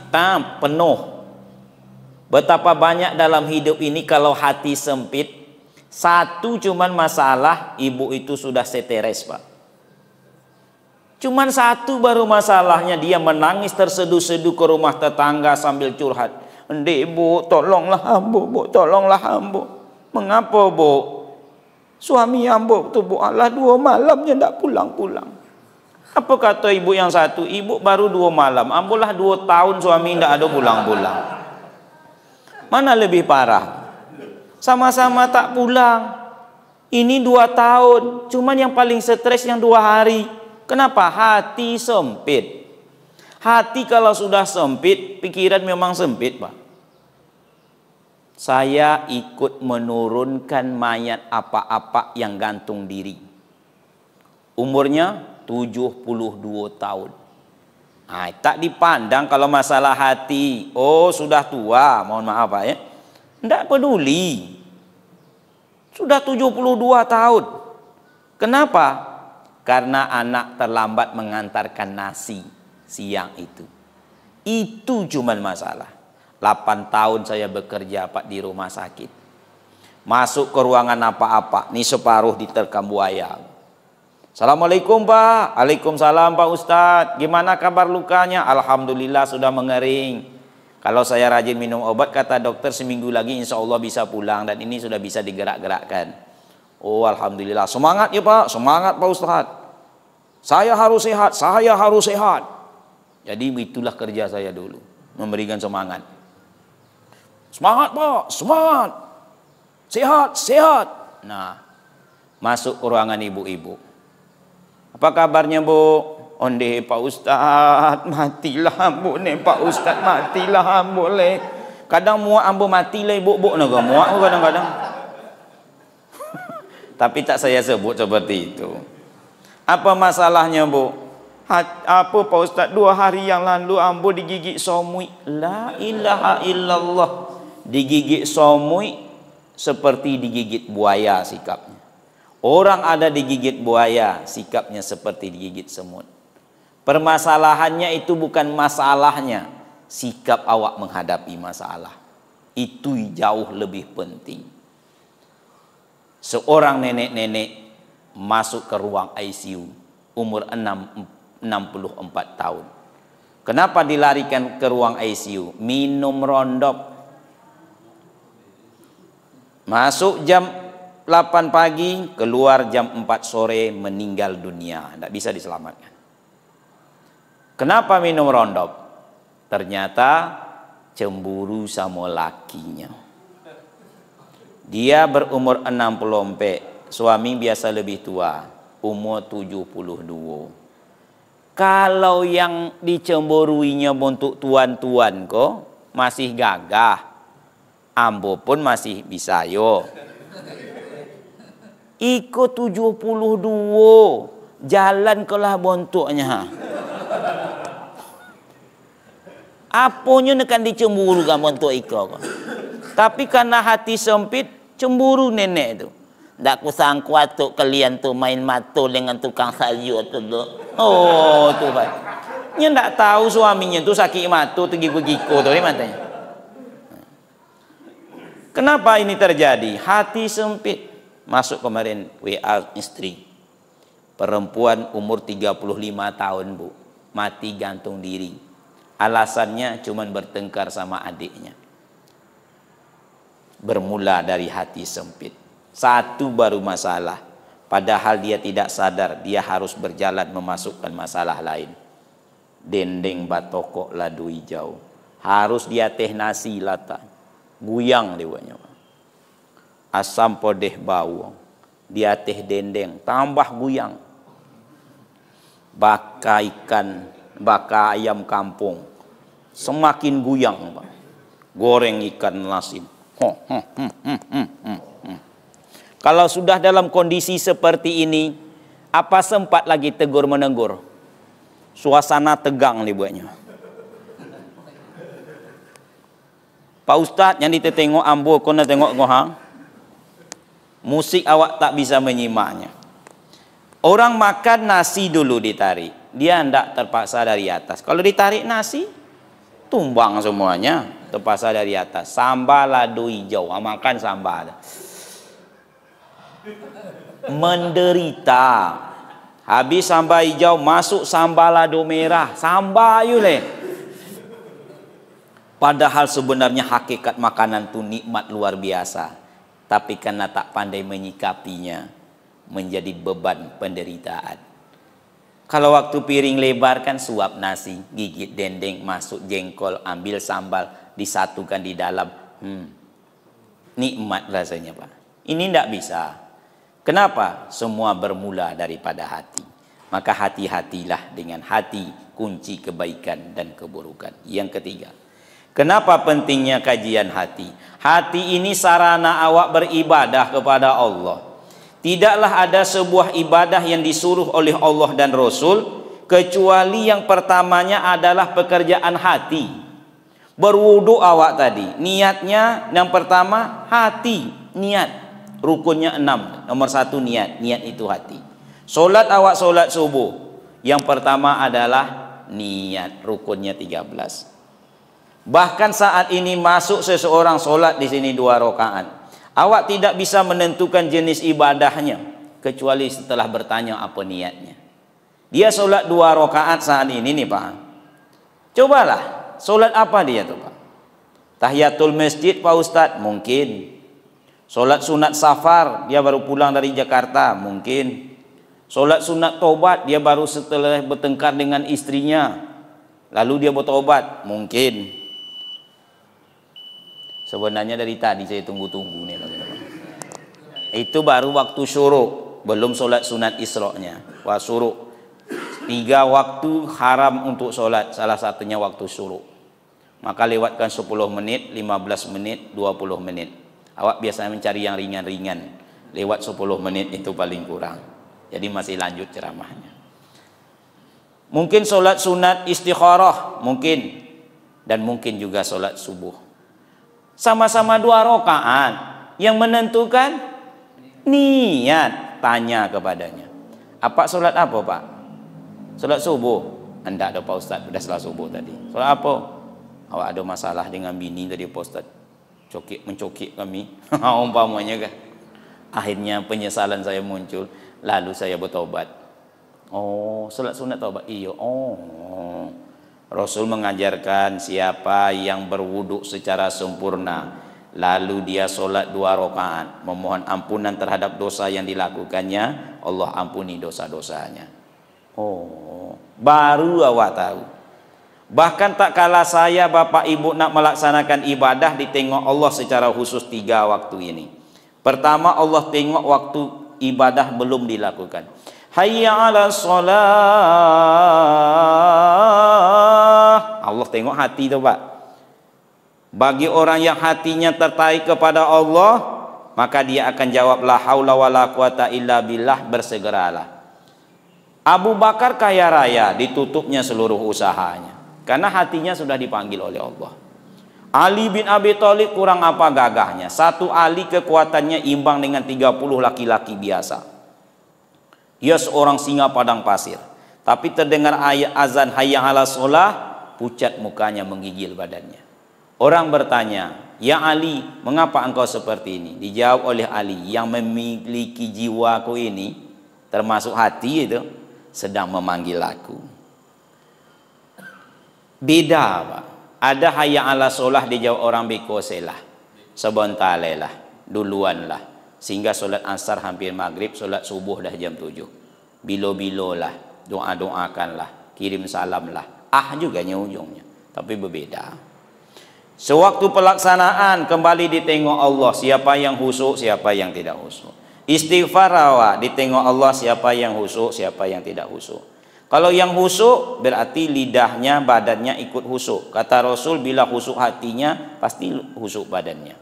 penuh. Betapa banyak dalam hidup ini kalau hati sempit, satu cuman masalah, ibu itu sudah seteres Pak. Cuman satu baru masalahnya, dia menangis terseduh-seduh ke rumah tetangga sambil curhat. Ndek Bu, tolonglah ambo, Bu, tolonglah ambo. Mengapa Bu? Suami ambo tu Bu, Allah 2 malamnya tidak pulang-pulang. Apa kata ibu yang satu? Ibu baru 2 malam, ambolah 2 tahun suami tidak ada pulang-pulang. Mana lebih parah? Sama-sama tak pulang. Ini 2 tahun. Cuman yang paling stres yang 2 hari. Kenapa? Hati sempit. Hati kalau sudah sempit, pikiran memang sempit Pak. Saya ikut menurunkan mayat apa-apa yang gantung diri. Umurnya 72 tahun. Tak dipandang kalau masalah hati. Oh, sudah tua, mohon maaf Pak ya. Tidak peduli. Sudah 72 tahun. Kenapa? Karena anak terlambat mengantarkan nasi siang itu. Itu cuma masalah. 8 tahun saya bekerja Pak di rumah sakit. Masuk ke ruangan apa-apa, nih separuh diterkam buaya. Assalamualaikum Pak. Waalaikumsalam Pak Ustadz. Gimana kabar lukanya? Alhamdulillah sudah mengering. Kalau saya rajin minum obat, kata dokter seminggu lagi insya Allah bisa pulang. Dan ini sudah bisa digerak-gerakkan. Oh Alhamdulillah. Semangat ya Pak. Semangat Pak Ustadz. Saya harus sehat. Saya harus sehat. Jadi itulah kerja saya dulu. Memberikan semangat. Semangat Pak. Semangat. Sehat. Sehat. Nah. Masuk ke ruangan ibu-ibu. Apa kabarnya Bu? Onde Pak Ustadz, matilah ambo ne Pak Ustadz, matilah ambo le. Kadang muak ambo mati le bu naga muak kadang-kadang. Tapi tak saya sebut seperti itu. Apa masalahnya Bu? Apa Pak Ustadz, 2 hari yang lalu ambo digigit somui. La ilaha illallah. Digigit somui seperti digigit buaya sikapnya. Orang ada digigit buaya, sikapnya seperti digigit semut. Permasalahannya itu bukan masalahnya, sikap awak menghadapi masalah. Itu jauh lebih penting. Seorang nenek-nenek masuk ke ruang ICU, umur 64 tahun. Kenapa dilarikan ke ruang ICU? Minum rondop. Masuk jam 8 pagi, keluar jam 4 sore, meninggal dunia. Tidak bisa diselamatkan. Kenapa minum rondop? Ternyata cemburu sama lakinya. Dia berumur 64, suami biasa lebih tua, umur 72. Kalau yang dicemburuinya bentuk tuan-tuan kok masih gagah, ambo pun masih bisa yo. Iko 72, jalan kelah bentuknya. Apanya nekan dicemburu kamu untuk iko. Tapi karena hati sempit, cemburu nenek itu. Ndak kusangka tuh kalian tuh main mato dengan tukang salju tuh. Oh tuh Pak. Nya ndak tahu suaminya tuh sakit mato tuh gigo-gigo tuh matanya. Kenapa ini terjadi? Hati sempit. Masuk kemarin WA istri. Perempuan umur 35 tahun Bu. Mati gantung diri. Alasannya cuma bertengkar sama adiknya. Bermula dari hati sempit. Satu baru masalah. Padahal dia tidak sadar dia harus berjalan memasukkan masalah lain. Dendeng batokok ladu hijau. Harus dia teh nasi lata. Guyang dewanya. Asam podeh bawang. Dia teh dendeng. Tambah guyang. Baka ikan. Baka ayam kampung semakin guyang Pak. Goreng ikan asin. Kalau sudah dalam kondisi seperti ini, apa sempat lagi tegur menegur? Suasana tegang nih buatnya. Pak Ustadz yang ditetengok ambo kona tengok ngohang. Musik awak tak bisa menyimaknya. Orang makan nasi dulu ditarik. Dia hendak terpaksa dari atas. Kalau ditarik nasi, tumbang semuanya. Terpaksa dari atas. Sambal lado hijau. Makan sambal. Menderita. Habis sambal hijau, masuk sambal lado merah. Sambal yule. Padahal sebenarnya hakikat makanan itu nikmat luar biasa. Tapi karena tak pandai menyikapinya, menjadi beban penderitaan. Kalau waktu piring lebar kan suap nasi, gigit dendeng, masuk jengkol, ambil sambal, disatukan di dalam. Nikmat rasanya Pak. Ini tidak bisa. Kenapa? Semua bermula daripada hati. Maka hati-hatilah dengan hati, kunci kebaikan dan keburukan. Yang ketiga. Kenapa pentingnya kajian hati? Hati ini sarana awak beribadah kepada Allah. Tidaklah ada sebuah ibadah yang disuruh oleh Allah dan Rasul kecuali yang pertamanya adalah pekerjaan hati. Berwudu awak tadi, niatnya yang pertama hati, niat. Rukunnya 6. Nomor 1 niat, niat itu hati. Solat awak solat subuh, yang pertama adalah niat, rukunnya 13. Bahkan saat ini masuk seseorang solat di sini 2 rakaat, awak tidak bisa menentukan jenis ibadahnya kecuali setelah bertanya apa niatnya. Dia solat 2 rakaat saat ini nih Pak. Cobalah, solat apa dia tuh Pak? Tahiyatul masjid Pak Ustadz? Mungkin. Solat sunat safar, dia baru pulang dari Jakarta? Mungkin. Solat sunat tobat, dia baru setelah bertengkar dengan istrinya, lalu dia bertobat? Mungkin. Sebenarnya dari tadi saya tunggu-tunggu nih teman-teman. Itu baru waktu syuruk, belum solat sunat isroknya. Wah, syuruk 3 waktu haram untuk solat, salah satunya waktu syuruk. Maka lewatkan 10 menit, 15 menit, 20 menit. Awak biasanya mencari yang ringan-ringan. Lewat 10 menit itu paling kurang. Jadi masih lanjut ceramahnya. Mungkin solat sunat istikharah, mungkin. Dan mungkin juga solat subuh. Sama-sama 2 rakaat. Yang menentukan niat. Tanya kepadanya, apa solat apa Pak? Solat subuh? Enggak ada Pak Ustaz, sudah solat subuh tadi. Solat apa? Awak ada masalah dengan bini tadi Pak Ustaz, mencokik kami. Umpamanya kan. Akhirnya penyesalan saya muncul, lalu saya bertobat. Oh, solat sunat tobat? Iya. Oh, Rasul mengajarkan siapa yang berwuduk secara sempurna, lalu dia solat 2 rakaat, memohon ampunan terhadap dosa yang dilakukannya, Allah ampuni dosa-dosanya. Oh, baru awak tahu. Bahkan tak kalah saya Bapak Ibu nak melaksanakan ibadah, ditengok Allah secara khusus 3 waktu ini. Pertama, Allah tengok waktu ibadah belum dilakukan. Hayya 'alas shalah. Allah tengok hati tu Pak. Bagi orang yang hatinya tertarik kepada Allah, maka dia akan jawab la haula wala quwata illa billah, bersegeralah. Abu Bakar kaya raya, ditutupnya seluruh usahanya karena hatinya sudah dipanggil oleh Allah. Ali bin Abi Thalib kurang apa gagahnya? 1 Ali kekuatannya imbang dengan 30 laki-laki biasa. Dia seorang singa padang pasir. Tapi terdengar ayat azan hayya 'alas shalah, pucat mukanya, menggigil badannya. Orang bertanya, "Ya Ali, mengapa engkau seperti ini?" Dijawab oleh Ali, "Yang memiliki jiwaku ini, termasuk hati itu, sedang memanggil aku." Beda Pak. Ada hayya 'alas shalah, dijawab orang bikoselah, sebentar lah, duluan lah, sehingga solat asar hampir maghrib, solat subuh dah jam 7. Bilo-bilo lah, doa-doakan lah, kirim salam lah, juga ujungnya, tapi berbeda. Sewaktu pelaksanaan kembali ditengok Allah, siapa yang khusyuk, siapa yang tidak khusyuk. Istighfar awak, ditengok Allah siapa yang khusyuk, siapa yang tidak khusyuk. Kalau yang khusyuk berarti lidahnya, badannya ikut khusyuk. Kata Rasul, bila khusyuk hatinya, pasti khusyuk badannya.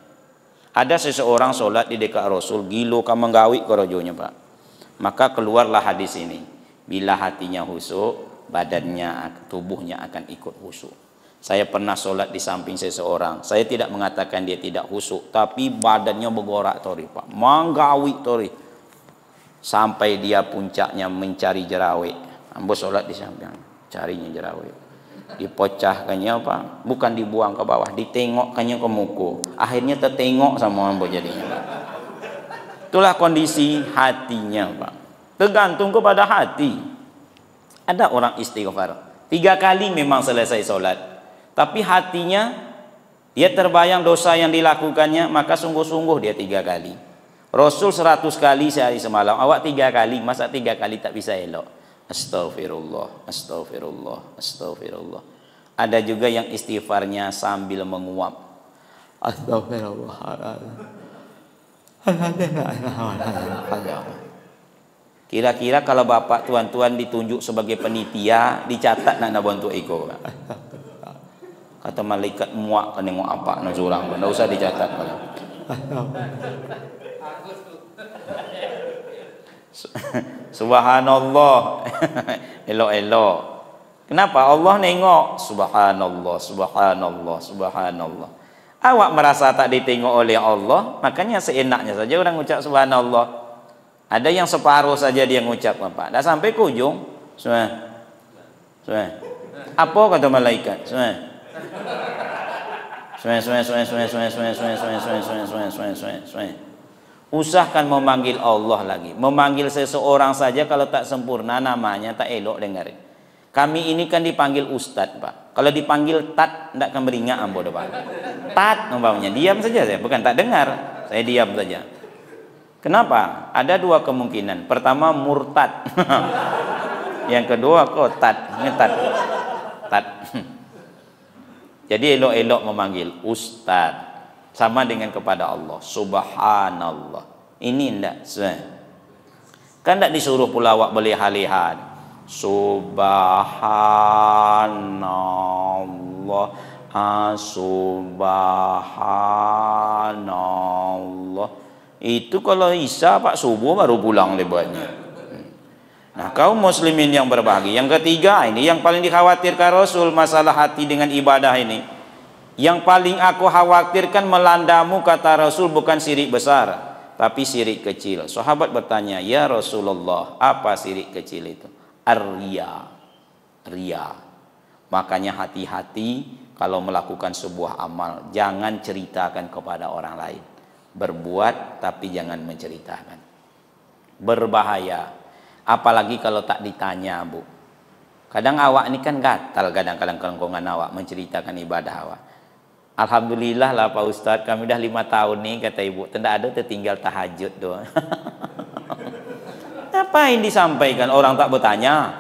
Ada seseorang solat di dekat Rasul, gilo ka menggawi korojonya Pak. Maka keluarlah hadis ini. Bila hatinya khusyuk, badannya, tubuhnya akan ikut khusyuk. Saya pernah solat di samping seseorang. Saya tidak mengatakan dia tidak khusyuk, tapi badannya bergorak tori Pak, menggawi tori, sampai dia puncaknya mencari jerawat. Ambo solat di samping, carinya jerawat, dipecahkannya Pak, bukan dibuang ke bawah, ditengokkannya ke muka. Akhirnya tertengok sama ambo jadinya Pak. Itulah kondisi hatinya Pak. Tergantung kepada hati. Ada orang istighfar 3 kali memang selesai solat, tapi hatinya dia terbayang dosa yang dilakukannya, maka sungguh-sungguh dia 3 kali. Rasul 100 kali sehari semalam, awak 3 kali, masa 3 kali tak bisa elok? Astaghfirullah, astaghfirullah, astaghfirullah. Ada juga yang istighfarnya sambil menguap. Astaghfirullah. Kira-kira kalau bapak tuan-tuan ditunjuk sebagai penitia, dicatat nak bantu iko. Kata malaikat muak kan nengok apa nak curang, enggak usah dicatat. Subhanallah. Elok-elok. Kenapa? Allah nengok. Subhanallah, subhanallah, subhanallah. Awak merasa tak ditengok oleh Allah, makanya seenaknya saja orang ucap subhanallah. Ada yang separuh saja dia ngucap Pak. Dah sampai ke ujung. Apa kata malaikat? Usahakan memanggil Allah lagi. Memanggil seseorang saja kalau tak sempurna namanya tak elok dengar. Kami ini kan dipanggil Ustadz Pak. Kalau dipanggil Tat tidak akan beringat ambo Pak. Tat umpamanya diam saja saya, bukan tak dengar. Saya diam saja. Kenapa? Ada dua kemungkinan. Pertama murtad. Yang kedua kok tat, ngetat. Tat. Jadi elok-elok memanggil Ustadz. Sama dengan kepada Allah. Subhanallah. Ini enggak. Kan enggak disuruh pula awak berleha-leha. Subhanallah. Subhanallah. Itu kalau Isya Pak subuh baru pulang lebatnya. Nah, kaum muslimin yang berbagi. Yang ketiga ini yang paling dikhawatirkan Rasul masalah hati dengan ibadah ini. Yang paling aku khawatirkan melandamu kata Rasul bukan syirik besar, tapi syirik kecil. Sahabat bertanya, "Ya Rasulullah, apa syirik kecil itu?" Ar-riya. Riya. Makanya hati-hati kalau melakukan sebuah amal, jangan ceritakan kepada orang lain. Berbuat tapi jangan menceritakan. Berbahaya. Apalagi kalau tak ditanya, Bu. Kadang awak ini kan gatal kadang-kadang kelengkongan awak menceritakan ibadah awak. Alhamdulillah lah Pak Ustadz, kami dah 5 tahun nih kata ibu, tidak ada tertinggal tahajud doang. Ngapain disampaikan orang tak bertanya?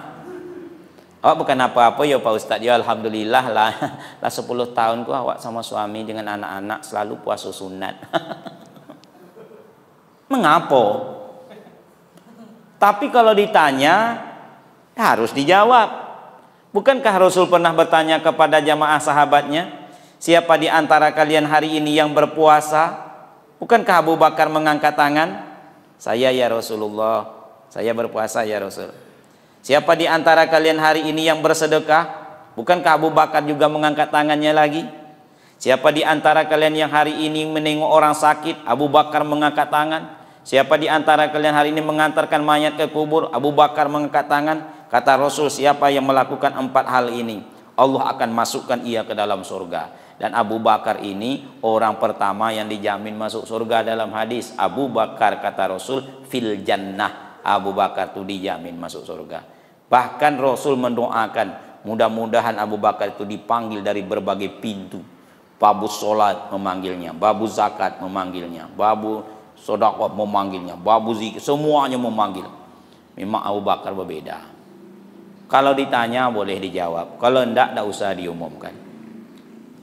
Awak bukan apa-apa ya Pak Ustadz, ya Alhamdulillah lah 10 tahun ku awak sama suami dengan anak-anak selalu puasa sunat. Mengapa? Tapi kalau ditanya harus dijawab. Bukankah Rasul pernah bertanya kepada jamaah sahabatnya, siapa di antara kalian hari ini yang berpuasa? Bukankah Abu Bakar mengangkat tangan? Saya ya Rasulullah, saya berpuasa ya Rasul. Siapa di antara kalian hari ini yang bersedekah? Bukankah Abu Bakar juga mengangkat tangannya lagi? Siapa di antara kalian yang hari ini menengok orang sakit? Abu Bakar mengangkat tangan. Siapa di antara kalian hari ini mengantarkan mayat ke kubur? Abu Bakar mengangkat tangan. Kata Rasul, siapa yang melakukan 4 hal ini, Allah akan masukkan ia ke dalam surga. Dan Abu Bakar ini orang pertama yang dijamin masuk surga dalam hadis. Abu Bakar kata Rasul fil jannah. Abu Bakar itu dijamin masuk surga. Bahkan Rasul mendoakan mudah-mudahan Abu Bakar itu dipanggil dari berbagai pintu. Babu sholat memanggilnya, babu zakat memanggilnya, babu sedekah memanggilnya, babu zikir, semuanya memanggil. Memang Abu Bakar berbeda. Kalau ditanya boleh dijawab, kalau enggak usah diumumkan.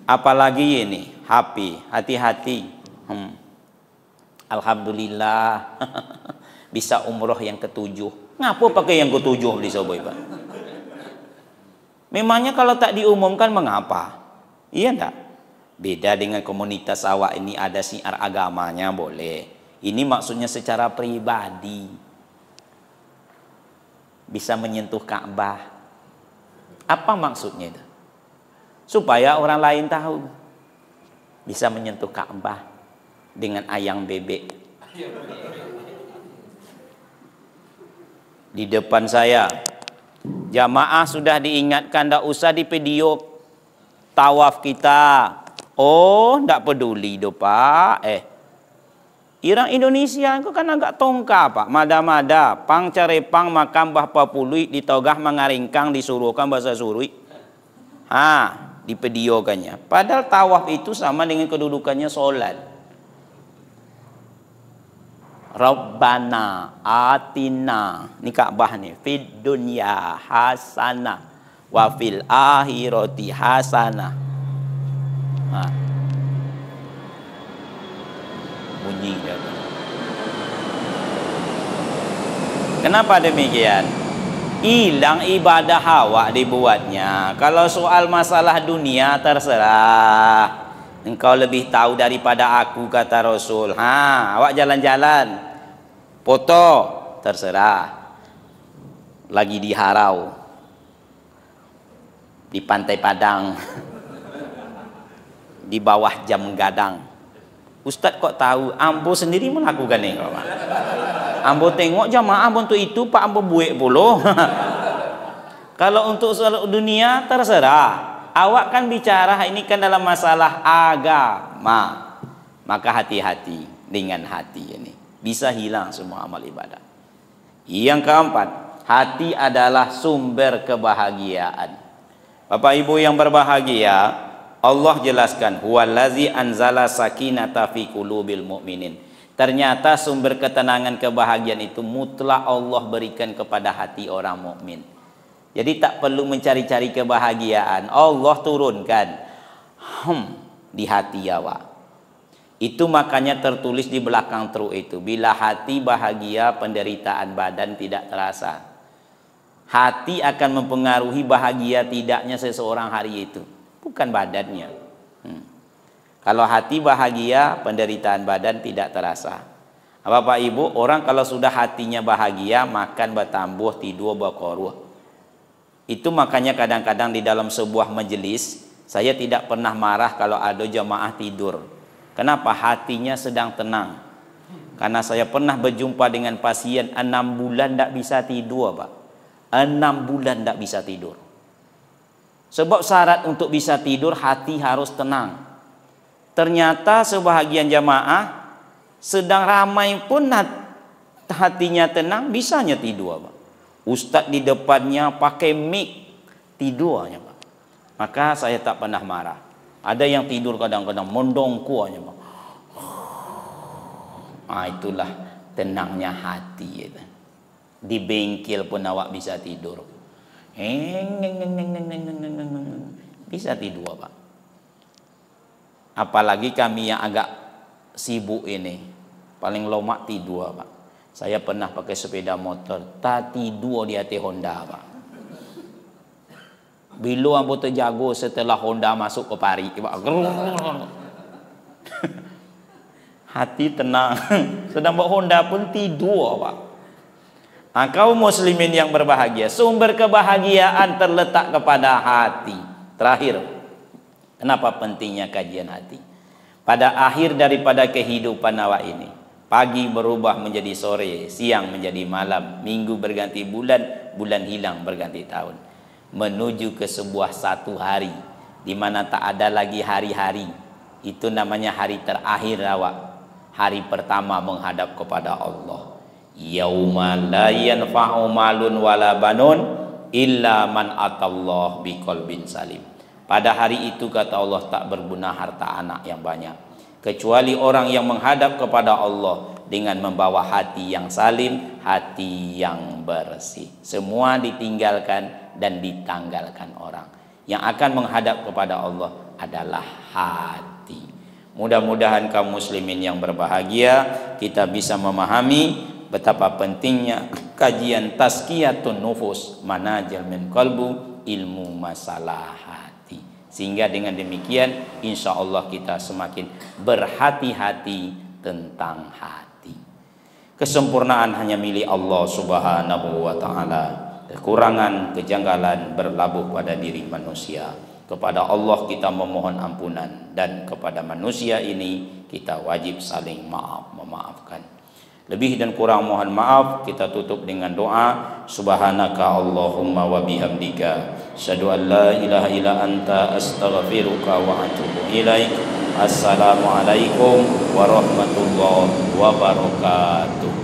Apalagi ini HP, hati-hati. Alhamdulillah bisa umroh yang ke-7. Ngapa pakai yang ke-7 beli soboy Pak? Memangnya kalau tak diumumkan mengapa? Iya enggak? Beda dengan komunitas awak ini ada syiar agamanya boleh. Ini maksudnya secara pribadi. Bisa menyentuh Ka'bah. Apa maksudnya itu? Supaya orang lain tahu. Bisa menyentuh Ka'bah dengan ayang bebek. Di depan saya jamaah sudah diingatkan tidak usah di video tawaf kita. Oh, tidak peduli do Pak. Irang Indonesia itu kan agak tongka Pak. Mada-mada pang carepang makam bah papului ditogah mengaringkang disuruhkan bahasa surui. Dipediokannya. Padahal tawaf itu sama dengan kedudukannya sholat. Rabbana atina, ini Ka'bah nih, fid dunya hasanah wa fil akhirati hasanah. Bunyi dia. Kenapa demikian? Hilang ibadah awak dibuatnya. Kalau soal masalah dunia terserah. Engkau lebih tahu daripada aku kata Rasul. Awak jalan-jalan, foto terserah. Lagi di Harau, di Pantai Padang, di bawah jam gadang. Ustadz kok tahu? Ambo sendiri melakukan ini. Ambo tengok jamaah untuk itu pak ambo buik puluh. Kalau untuk soal dunia terserah. Awak kan bicara ini kan dalam masalah agama. Maka hati-hati dengan hati ini. Bisa hilang semua amal ibadah. Yang keempat, hati adalah sumber kebahagiaan. Bapak Ibu yang berbahagia, Allah jelaskan, huwallazi anzala sakinata fi qulubil mu'minin. Ternyata sumber ketenangan kebahagiaan itu mutlak Allah berikan kepada hati orang mukmin. Jadi tak perlu mencari-cari kebahagiaan, Allah turunkan di hati awak. Itu makanya tertulis di belakang truk itu, bila hati bahagia penderitaan badan tidak terasa. Hati akan mempengaruhi bahagia tidaknya seseorang hari itu, bukan badannya. Kalau hati bahagia, penderitaan badan tidak terasa. Bapak Ibu, orang kalau sudah hatinya bahagia, makan bertambah, tidur berkoruh. Itu makanya kadang-kadang di dalam sebuah majelis, saya tidak pernah marah kalau ada jamaah tidur. Kenapa? Hatinya sedang tenang. Karena saya pernah berjumpa dengan pasien 6 bulan tidak bisa tidur, Pak. 6 bulan tidak bisa tidur. Sebab syarat untuk bisa tidur, hati harus tenang. Ternyata sebahagian jamaah sedang ramai pun hatinya tenang, bisanya tidur, Pak. Ustadz di depannya pakai mic, tidurnya, Pak. Maka saya tak pernah marah. Ada yang tidur kadang-kadang mendongkuanya, Pak. Itulah tenangnya hati itu. Di bengkel pun awak bisa tidur. Bisa tidur, Pak. Apalagi kami yang agak sibuk ini, paling lomak tidur, Pak. Saya pernah pakai sepeda motor, tak tidur di atas Honda, Pak. Bila ambo terjago setelah Honda masuk ke pari, Pak. Hati tenang. Sedang bawa Honda pun tidur, Pak. Kaum muslimin yang berbahagia, sumber kebahagiaan terletak kepada hati. Terakhir, kenapa pentingnya kajian hati? Pada akhir daripada kehidupan awak ini, pagi berubah menjadi sore, siang menjadi malam, minggu berganti bulan, bulan hilang berganti tahun, menuju ke sebuah satu hari di mana tak ada lagi hari-hari. Itu namanya hari terakhir awak, hari pertama menghadap kepada Allah. Yauma la yanfa'u malun wala banun illa man atallah biqalbin salim. Pada hari itu kata Allah tak berguna harta anak yang banyak, kecuali orang yang menghadap kepada Allah dengan membawa hati yang salim, hati yang bersih. Semua ditinggalkan dan ditanggalkan orang. Yang akan menghadap kepada Allah adalah hati. Mudah-mudahan kaum muslimin yang berbahagia, kita bisa memahami betapa pentingnya kajian tazkiyatun nufus, manajil min qalbu, ilmu masalah hati. Sehingga dengan demikian insya Allah kita semakin berhati-hati tentang hati. Kesempurnaan hanya milik Allah subhanahu wa ta'ala. Kekurangan, kejanggalan berlabuh pada diri manusia. Kepada Allah kita memohon ampunan, dan kepada manusia ini kita wajib saling memaafkan. Lebih dan kurang mohon maaf. Kita tutup dengan doa. Subhanaka Allahumma wa bihamdika, asyhadu an la ilaha illa anta, astaghfiruka wa atubu ilaik. Assalamualaikum warahmatullahi wabarakatuh.